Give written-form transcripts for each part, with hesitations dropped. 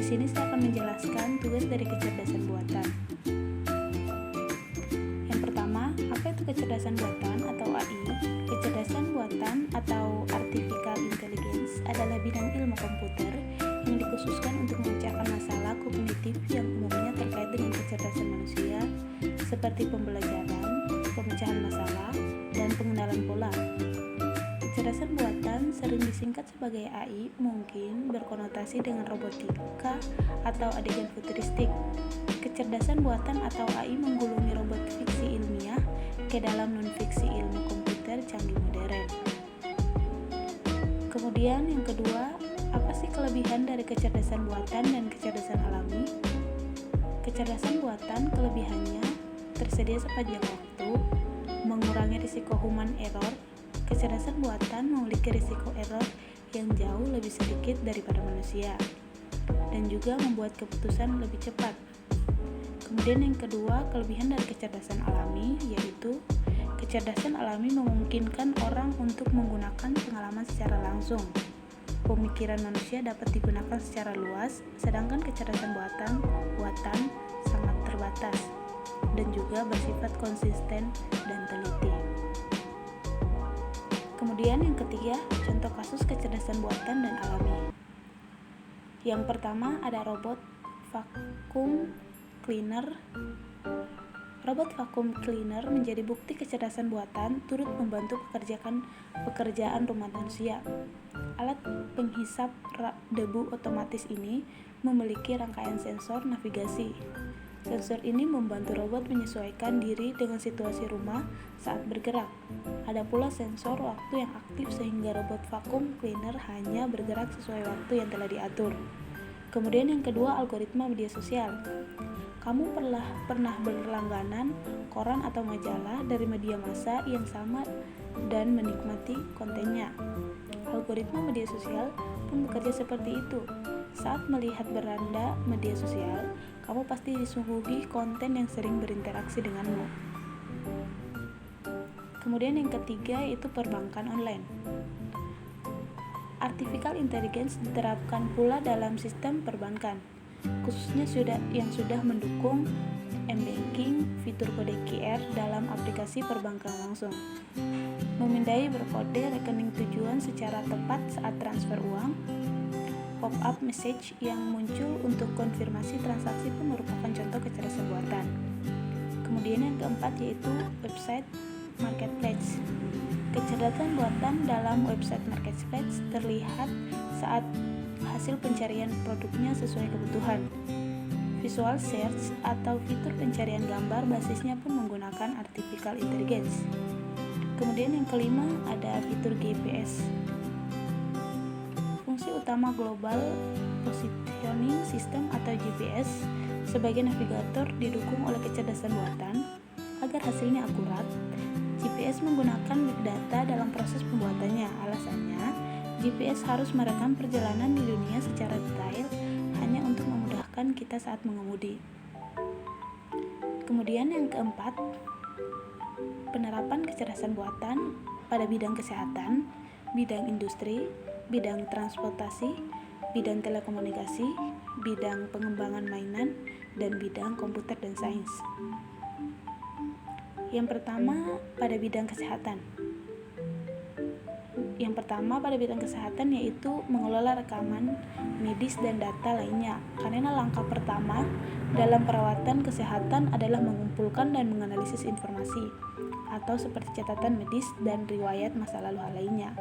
sini saya akan menjelaskan tugas dari kecerdasan buatan. Yang pertama, apa itu kecerdasan buatan atau AI? Kecerdasan buatan atau Artificial Intelligence adalah bidang ilmu komputer yang dikhususkan untuk memecahkan masalah kognitif yang umumnya terkait dengan kecerdasan manusia, seperti pembelajaran, pemecahan masalah, dan pengenalan pola. Kecerdasan buatan sering disingkat sebagai AI mungkin berkonotasi dengan robotika atau adegan futuristik. Kecerdasan buatan atau AI menggulungi robot fiksi ilmiah ke dalam non-fiksi ilmu komputer canggih modern. Kemudian yang kedua, apa sih kelebihan dari kecerdasan buatan dan kecerdasan alami? Kecerdasan buatan kelebihannya tersedia sepanjang waktu, mengurangi risiko human error. Kecerdasan buatan memiliki risiko error yang jauh lebih sedikit daripada manusia dan juga membuat keputusan lebih cepat. Kemudian yang kedua, kelebihan dari kecerdasan alami yaitu kecerdasan alami memungkinkan orang untuk menggunakan pengalaman secara langsung. Pemikiran manusia dapat digunakan secara luas, sedangkan kecerdasan buatan sangat terbatas dan juga bersifat konsisten dan teliti. Kemudian yang ketiga, contoh kasus kecerdasan buatan dan alami. Yang pertama ada robot vacuum cleaner. Robot vacuum cleaner menjadi bukti kecerdasan buatan turut membantu pekerjaan rumah manusia. Alat penghisap debu otomatis ini memiliki rangkaian sensor navigasi. Sensor ini membantu robot menyesuaikan diri dengan situasi rumah saat bergerak. Ada pula sensor waktu yang aktif sehingga robot vacuum cleaner hanya bergerak sesuai waktu yang telah diatur. Kemudian yang kedua, algoritma media sosial. Kamu pernah berlangganan koran atau majalah dari media massa yang sama dan menikmati kontennya. Algoritma media sosial pun bekerja seperti itu. Saat melihat beranda media sosial, kamu pasti disuguhi konten yang sering berinteraksi denganmu. Kemudian yang ketiga yaitu perbankan online. Artificial Intelligence diterapkan pula dalam sistem perbankan, khususnya yang sudah mendukung m-banking, fitur kode QR dalam aplikasi perbankan langsung, memindai berkode rekening tujuan secara tepat saat transfer uang. Pop-up message yang muncul untuk konfirmasi transaksi pun merupakan contoh kecerdasan buatan. Kemudian yang keempat yaitu website marketplace. Kecerdasan buatan dalam website marketplace terlihat saat hasil pencarian produknya sesuai kebutuhan. Visual search atau fitur pencarian gambar basisnya pun menggunakan artificial intelligence. Kemudian yang kelima ada fitur GPS. Fungsi utama Global Positioning System atau GPS sebagai navigator didukung oleh kecerdasan buatan. Agar hasilnya akurat, GPS menggunakan big data dalam proses pembuatannya. Alasannya, GPS harus merekam perjalanan di dunia secara detail hanya untuk memudahkan kita saat mengemudi. Kemudian yang keempat, penerapan kecerdasan buatan pada bidang kesehatan, bidang industri, bidang transportasi, bidang telekomunikasi, bidang pengembangan mainan, dan bidang komputer dan sains. Yang pertama pada bidang kesehatan. Yaitu mengelola rekaman medis dan data lainnya. Karena langkah pertama dalam perawatan kesehatan adalah mengumpulkan dan menganalisis informasi atau seperti catatan medis dan riwayat masa lalu lainnya.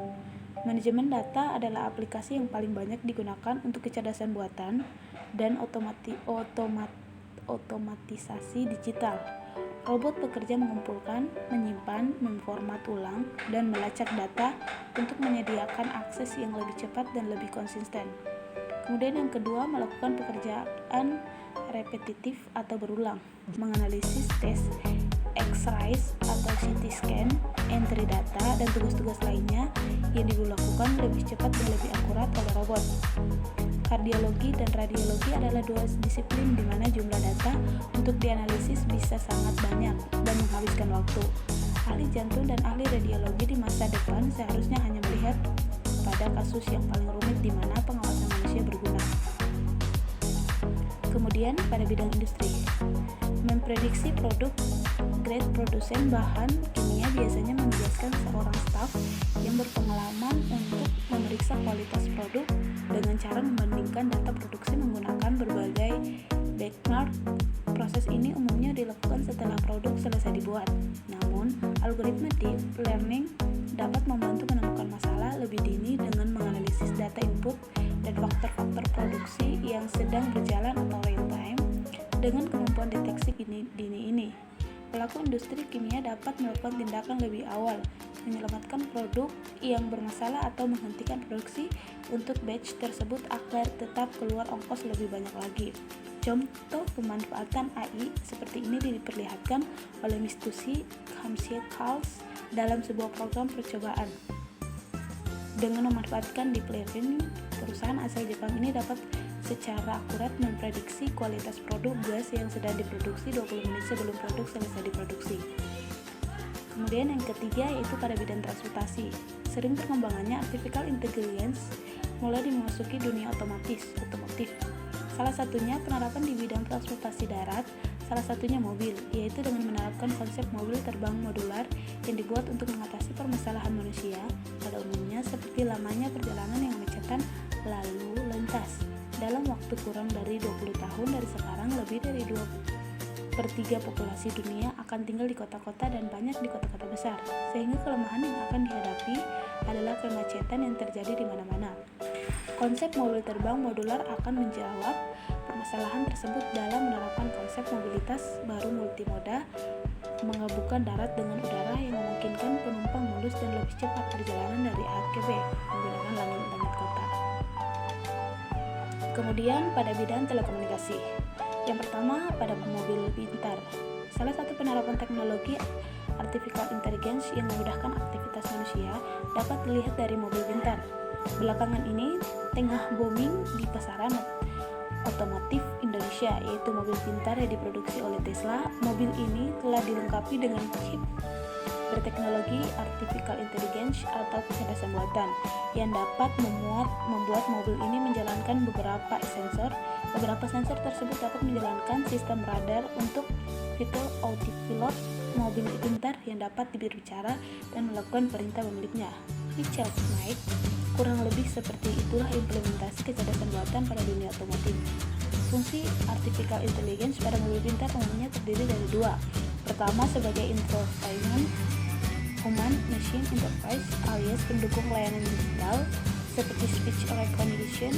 Manajemen data adalah aplikasi yang paling banyak digunakan untuk kecerdasan buatan dan otomatisasi digital. Robot bekerja mengumpulkan, menyimpan, memformat ulang, dan melacak data untuk menyediakan akses yang lebih cepat dan lebih konsisten. Kemudian yang kedua, melakukan pekerjaan repetitif atau berulang, menganalisis tes, X-rays atau CT scan, entry data, dan tugas-tugas lainnya yang dilakukan lebih cepat dan lebih akurat oleh robot. Kardiologi dan radiologi adalah dua disiplin di mana jumlah data untuk dianalisis bisa sangat banyak dan menghabiskan waktu. Ahli jantung dan ahli radiologi di masa depan seharusnya hanya melihat pada kasus yang paling rumit di mana pengawasan manusia berguna. Kemudian pada bidang industri, memprediksi produk. Grade produsen bahan kimia biasanya membiaskan seorang staf yang berpengalaman untuk memeriksa kualitas produk dengan cara membandingkan data produksi menggunakan berbagai benchmark. Proses ini umumnya dilakukan setelah produk selesai dibuat. Namun, algoritma deep learning dapat membantu menemukan masalah lebih dini dengan menganalisis data input dan faktor-faktor produksi yang sedang berjalan atau real time. Dengan kemampuan deteksi dini ini, pelaku industri kimia dapat melakukan tindakan lebih awal, menyelamatkan produk yang bermasalah atau menghentikan produksi untuk batch tersebut agar tetap keluar ongkos lebih banyak lagi. Contoh pemanfaatan AI seperti ini diperlihatkan oleh Mitsubishi Chemicals dalam sebuah program percobaan. Dengan memanfaatkan deep learning, perusahaan asal Jepang ini dapat secara akurat memprediksi kualitas produk gas yang sedang diproduksi 20 menit sebelum produk selesai diproduksi. Kemudian yang ketiga yaitu pada bidang transportasi. Sering perkembangannya artificial intelligence mulai dimasuki dunia otomotif. Salah satunya penerapan di bidang transportasi darat, salah satunya mobil, yaitu dengan menerapkan konsep mobil terbang modular yang dibuat untuk mengatasi permasalahan manusia, pada umumnya seperti lamanya perjalanan yang memecahkan lalu lintas. Dalam waktu kurang dari 20 tahun dari sekarang, lebih dari 2/3 populasi dunia akan tinggal di kota-kota dan banyak di kota-kota besar, sehingga kelemahan yang akan dihadapi adalah kemacetan yang terjadi di mana-mana. Konsep mobil terbang modular akan menjawab permasalahan tersebut dalam menerapkan konsep mobilitas baru multimoda, menggabungkan darat dengan udara yang memungkinkan penumpang mulus dan lebih cepat perjalanan dari A ke B menggunakan langit-langit kota. Kemudian pada bidang telekomunikasi. Yang pertama pada mobil pintar. Salah satu penerapan teknologi artificial intelligence yang memudahkan aktivitas manusia dapat dilihat dari mobil pintar. Belakangan ini tengah booming di pasaran otomotif Indonesia, yaitu mobil pintar yang diproduksi oleh Tesla. Mobil ini telah dilengkapi dengan chip berteknologi artificial intelligence atau kecerdasan buatan yang dapat membuat mobil ini menjalankan beberapa sensor. Beberapa sensor tersebut dapat menjalankan sistem radar untuk fitur autopilot mobil pintar yang dapat berbicara dan melakukan perintah pemiliknya. Richard Knight, kurang lebih seperti itulah implementasi kecerdasan buatan pada dunia otomotif. Fungsi artificial intelligence pada mobil pintar umumnya terdiri dari dua. Pertama sebagai infotainment, human-machine interface alias pendukung layanan digital seperti speech recognition,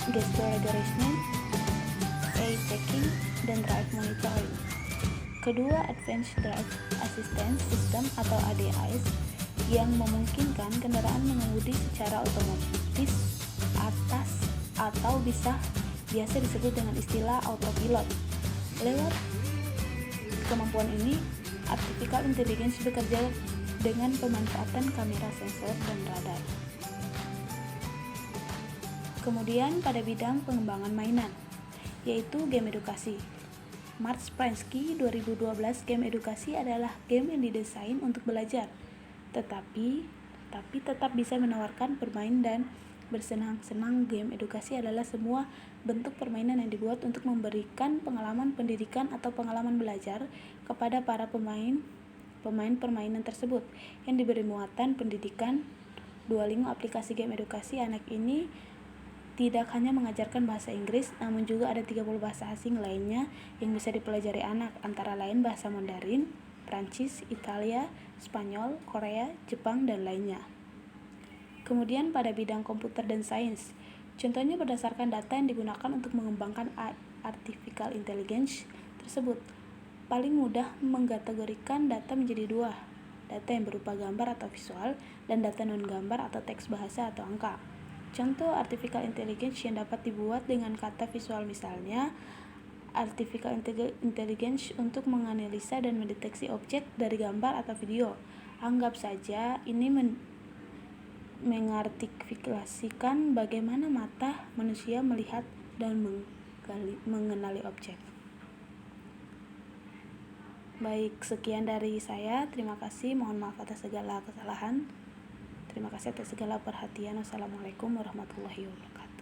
gesture recognition, eye tracking, dan drive monitoring. Kedua, Advanced Drive Assistance System atau ADAS yang memungkinkan kendaraan mengemudi secara otomatis atau biasa disebut dengan istilah autopilot. Lewat kemampuan ini, artificial intelligence bekerja dengan pemanfaatan kamera sensor dan radar. Kemudian pada bidang pengembangan mainan, yaitu game edukasi. Mark Pransky 2012, game edukasi adalah game yang didesain untuk belajar, tetapi tetap bisa menawarkan bermain dan bersenang-senang. Game edukasi adalah semua bentuk permainan yang dibuat untuk memberikan pengalaman pendidikan atau pengalaman belajar kepada para pemain permainan tersebut yang diberi muatan pendidikan. Duolingo, aplikasi game edukasi anak ini, tidak hanya mengajarkan bahasa Inggris, namun juga ada 30 bahasa asing lainnya yang bisa dipelajari anak, antara lain bahasa Mandarin, Prancis, Italia, Spanyol, Korea, Jepang, dan lainnya. Kemudian pada bidang komputer dan sains, contohnya berdasarkan data yang digunakan untuk mengembangkan artificial intelligence tersebut. Paling mudah mengkategorikan data menjadi dua, data yang berupa gambar atau visual, dan data non-gambar atau teks bahasa atau angka. Contoh artificial intelligence yang dapat dibuat dengan kata visual misalnya, artificial intelligence untuk menganalisa dan mendeteksi objek dari gambar atau video. Anggap saja ini mengartikulasikan bagaimana mata manusia melihat dan mengenali objek. Baik, sekian dari saya. Terima kasih. Mohon maaf atas segala kesalahan. Terima kasih atas segala perhatian. Wassalamualaikum warahmatullahi wabarakatuh.